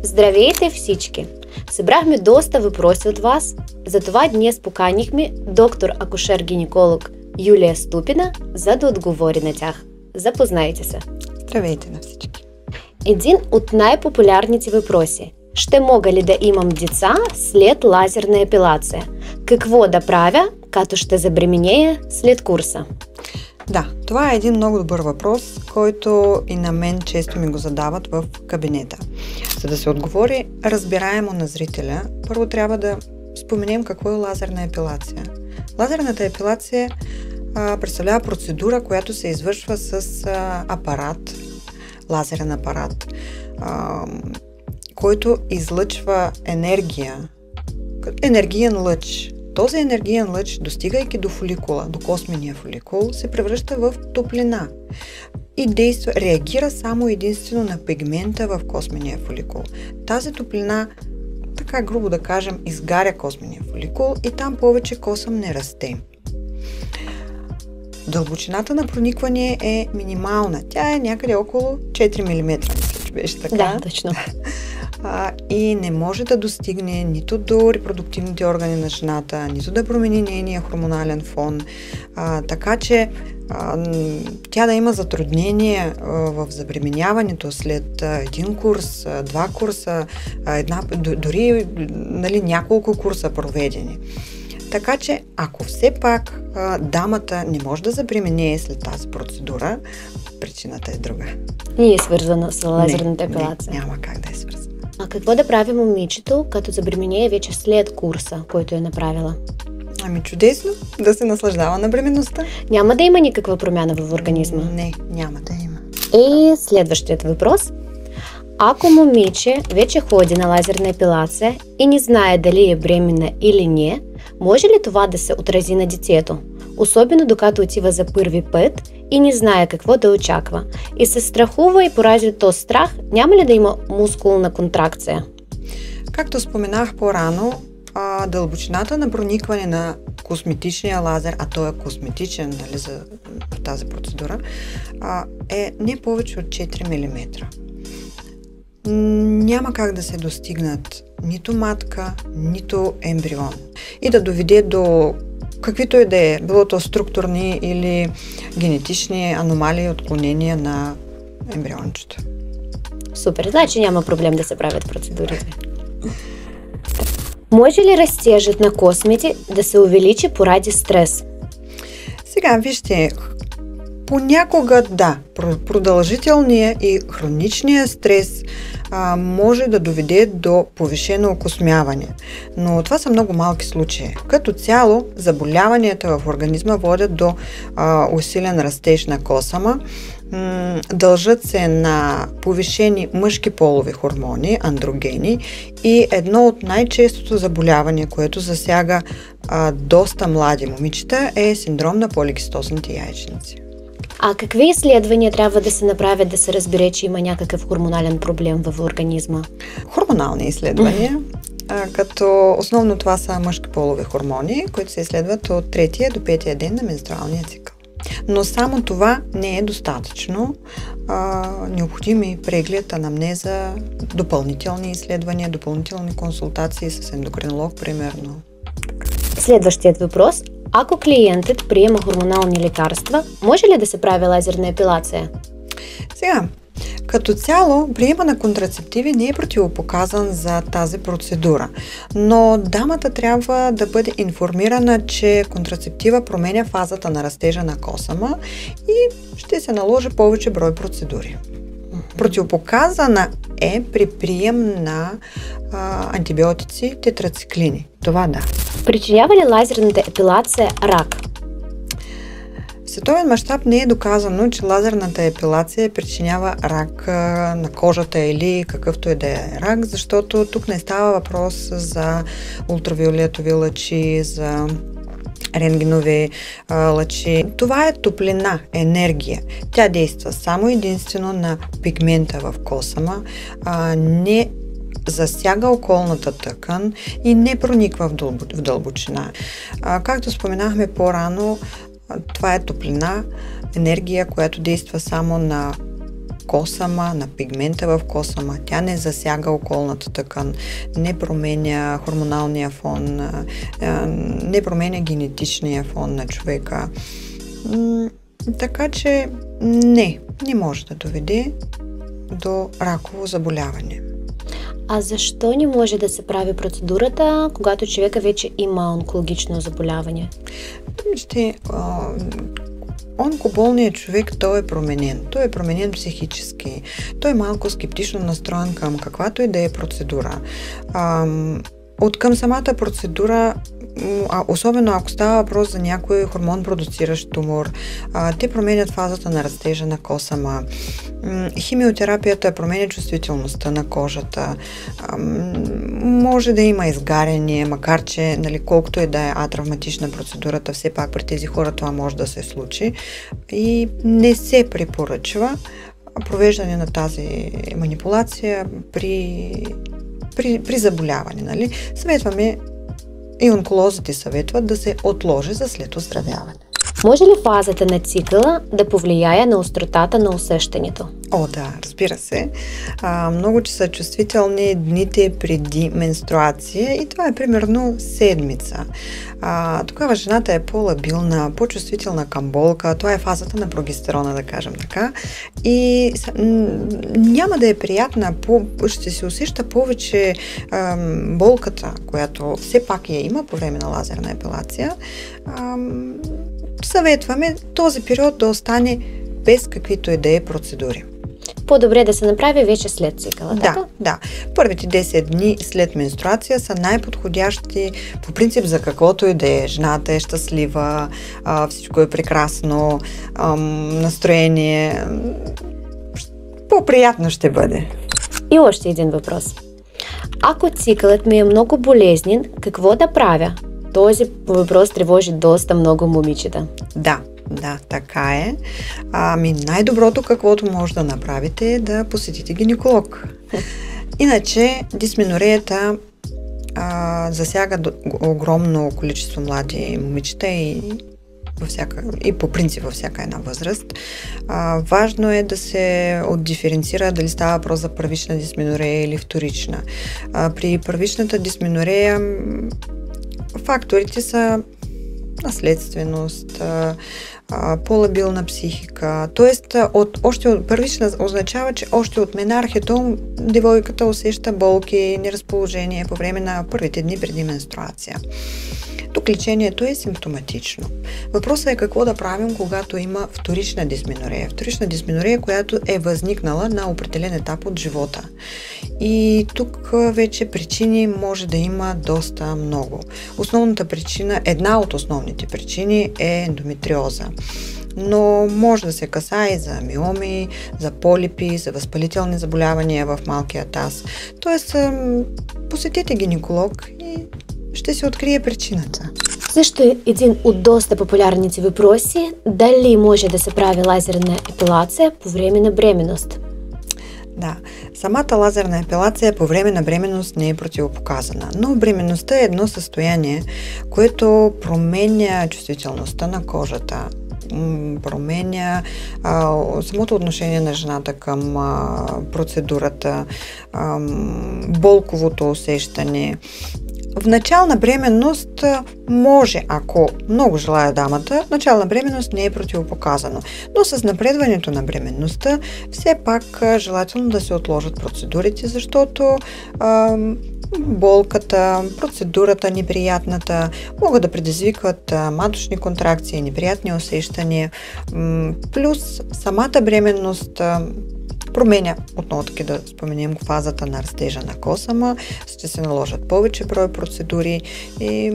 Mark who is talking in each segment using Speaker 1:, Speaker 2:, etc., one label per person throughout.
Speaker 1: Здравейте всички! Събрахме доста въпроси от вас, затова днес поканихме доктор акушер-гинеколог Юлия Ступина, за да отговори на тях. Запознайте се!
Speaker 2: Здравейте на всички!
Speaker 1: Един от най-популярните въпроси: ще мога ли да имам деца след лазерна епилация? Какво да правя, като ще забременея след курса?
Speaker 2: Да, това е един много добър въпрос, който и на мен често ми го задават в кабинета. За да се отговори разбираемо на зрителя, първо трябва да споменем какво е лазерна епилация. Лазерната епилация представлява процедура, която се извършва с апарат, лазерен апарат, който излъчва енергиен лъч. Този енергиен лъч, достигайки до фоликула, до космения фоликул, се превръща в топлина и реагира само единствено на пигмента в космения фоликул. Тази топлина, така грубо да кажем, изгаря космения фоликул и там повече косъм не расте. Дълбочината на проникване е минимална. Тя е някъде около 4 мм, мисля, че беше така.
Speaker 1: Да, точно.
Speaker 2: И не може да достигне нито до репродуктивните органи на жената, нито да промени нейния хормонален фон. Така че тя да има затруднение в забременяването след един курс, два курса, дори няколко курса проведени. Така че, ако все пак дамата не може да забременее след тази процедура, причината е друга.
Speaker 1: Не е свързана с лазерната епилация.
Speaker 2: Не, няма как да е свързана.
Speaker 1: А какво да прави момичето, като забременее вече след курса, който е направила?
Speaker 2: Ами чудесно, да се наслаждава на бременността.
Speaker 1: Няма да има никаква промяна в организма?
Speaker 2: Не, няма да има.
Speaker 1: И следващият въпрос. Ако момиче вече ходи на лазерна епилация и не знае дали е бременна или не, може ли това да се отрази на детето? Особено докато отива за първи път и не знае какво да очаква. И се страхува и поради този страх, няма ли да има мускулна контракция?
Speaker 2: Както споменах по-рано, дълбочината на проникване на косметичния лазер, а той е косметичен, нали, за тази процедура, е не повече от 4 мм. Няма как да се достигнат нито матка, нито ембрион и да доведе до каквито и да е, било то структурни или генетични аномалии, отклонения на ембриончето.
Speaker 1: Супер, значи няма проблем да се правят процедурите. Може ли растежът на космите да се увеличи поради стрес?
Speaker 2: Сега, вижте, понякога да, продължителният и хроничният стрес може да доведе до повишено окосмяване, но това са много малки случаи. Като цяло, заболяванията в организма водят до усилен растеж на косъма, дължат се на повишени мъжки полови хормони, андрогени, и едно от най-честото заболяване, което засяга доста млади момичета, е синдром на поликистозните яйчници.
Speaker 1: А какви изследвания трябва да се направят да се разбере, че има някакъв хормонален проблем в организма?
Speaker 2: Хормонални изследвания, като основно това са мъжки полови хормони, които се изследват от 3-я до 5-я ден на менструалния цикъл. Но само това не е достатъчно. Необходим е преглед, анамнеза, допълнителни изследвания, допълнителни консултации с ендокринолог, примерно.
Speaker 1: Следващият въпрос. Ако клиентът приема хормонални лекарства, може ли да се прави лазерна епилация?
Speaker 2: Сега, като цяло, приема на контрацептиви не е противопоказан за тази процедура, но дамата трябва да бъде информирана, че контрацептива променя фазата на растежа на косъма и ще се наложи повече брой процедури. Противопоказана е при прием на антибиотици, тетрациклини. Това да.
Speaker 1: Причинява ли лазерната епилация рак?
Speaker 2: В световен мащаб не е доказано, че лазерната епилация причинява рак на кожата или какъвто и да е рак, защото тук не става въпрос за ултравиолетови лъчи, за рентгенови лъчи. Това е топлина, енергия. Тя действа само единствено на пигмента в косъма, не засяга околната тъкан и не прониква в дълбочина. Както споменахме по-рано, това е топлина, енергия, която действа само на косама, на пигмента в косама. Тя не засяга околната тъкан, не променя хормоналния фон, не променя генетичния фон на човека. Така че не може да доведе до раково заболяване.
Speaker 1: А защо не може да се прави процедурата, когато човека вече има онкологично заболяване?
Speaker 2: Онкоболният човек, той е променен. Той е променен психически. Той е малко скептично настроен към каквато и да е процедура. От към самата процедура, особено ако става въпрос за някой хормон продуциращ тумор, те променят фазата на растежа на косама. Химиотерапията променя чувствителността на кожата. Може да има изгаряне, макар че колкото и да е атравматична процедурата, все пак при тези хора това може да се случи. И не се препоръчва провеждане на тази манипулация при заболяване. Нали? Съветваме и онколозите съветват да се отложи за след оздравяване.
Speaker 1: Може ли фазата на цикъла да повлияе на остротата на усещането?
Speaker 2: Да, разбира се. Много че са чувствителни дните преди менструация и това е примерно седмица. Тогава жената е по-лабилна, по-чувствителна към болка. Това е фазата на прогестерона, да кажем така. И няма да е приятна, ще се усеща повече болката, която все пак я има по време на лазерна епилация. Съветваме този период да остане без каквито и да е процедури.
Speaker 1: По-добре да се направи вече след цикъла, така?
Speaker 2: Да. Първите 10 дни след менструация са най-подходящи по принцип за каквото и да е. Жената е щастлива, всичко е прекрасно, настроение. По-приятно ще бъде.
Speaker 1: И още един въпрос. Ако цикълът ми е много болезнен, какво да правя? Този въпрос тревожи доста много момичета.
Speaker 2: Да, така е. Най-доброто, каквото може да направите, е да посетите гинеколог. Иначе дисменореята засяга огромно количество млади момичета и по принцип във всяка една възраст. Важно е да се отдиференцира дали става въпрос за първична дисменорея или вторична. При първичната дисменорея факторите са наследственост, по-лабилна психика. Тоест, още от първична означава, че още от менархето девойката усеща болки, неразположение по време на първите дни преди менструация. Тук лечението е симптоматично. Въпросът е какво да правим, когато има вторична дисменорея. Вторична дисменорея, която е възникнала на определен етап от живота. И тук вече причини може да има доста много. Една от основните причини е ендометриоза. Но може да се касае и за миоми, за полипи, за възпалителни заболявания в малкия таз. Тоест, посетете гинеколог и ще се открие причината.
Speaker 1: Също е един от доста популярните въпроси, дали може да се прави лазерна епилация по време на бременност?
Speaker 2: Да, самата лазерна епилация по време на бременност не е противопоказана, но бременността е едно състояние, което променя чувствителността на кожата, променя самото отношение на жената към процедурата, болковото усещане. В начална бременност може, ако много желая дамата, начална бременност не е противопоказано. Но с напредването на бременността все пак желателно да се отложат процедурите, защото болката, процедурата, неприятната могат да предизвикват маточни контракции, неприятни усещания. Плюс самата бременност променя, отново таки да споменем, фазата на растежа на косама, ще се наложат повече брой процедури и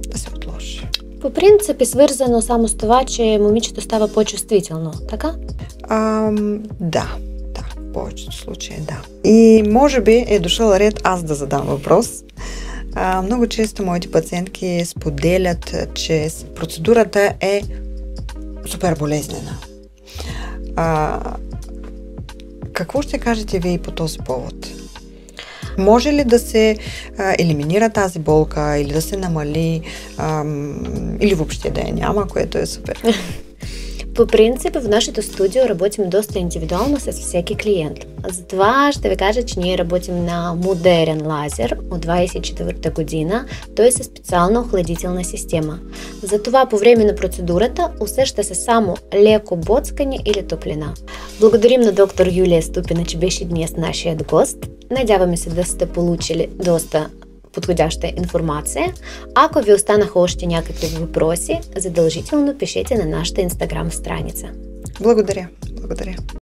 Speaker 2: да се отложи.
Speaker 1: По принцип е свързано само с това, че момичето става по-чувствително, така?
Speaker 2: Да, в повечето случаи да. И може би е дошъл ред аз да задам въпрос. Много често моите пациентки споделят, че процедурата е супер болезнена. Какво ще кажете вие по този повод? Може ли да се елиминира тази болка или да се намали или въобще да я няма, което е супер?
Speaker 1: По принцип, в нашето студио работим доста индивидуално с всеки клиент. Затова ще ви кажа, че ние работим на модерен лазер от 24-та година, той със специална охладителна система. Затова по време на процедурата усеща се само леко боцкане или топлина. Благодарим на доктор Юлия Ступина, че беше днес нашият гост. Надяваме се да сте получили доста подходяща информация. Ако ви останаха още някакви въпроси, задължително пишете на нашата Инстаграм страница.
Speaker 2: Благодаря.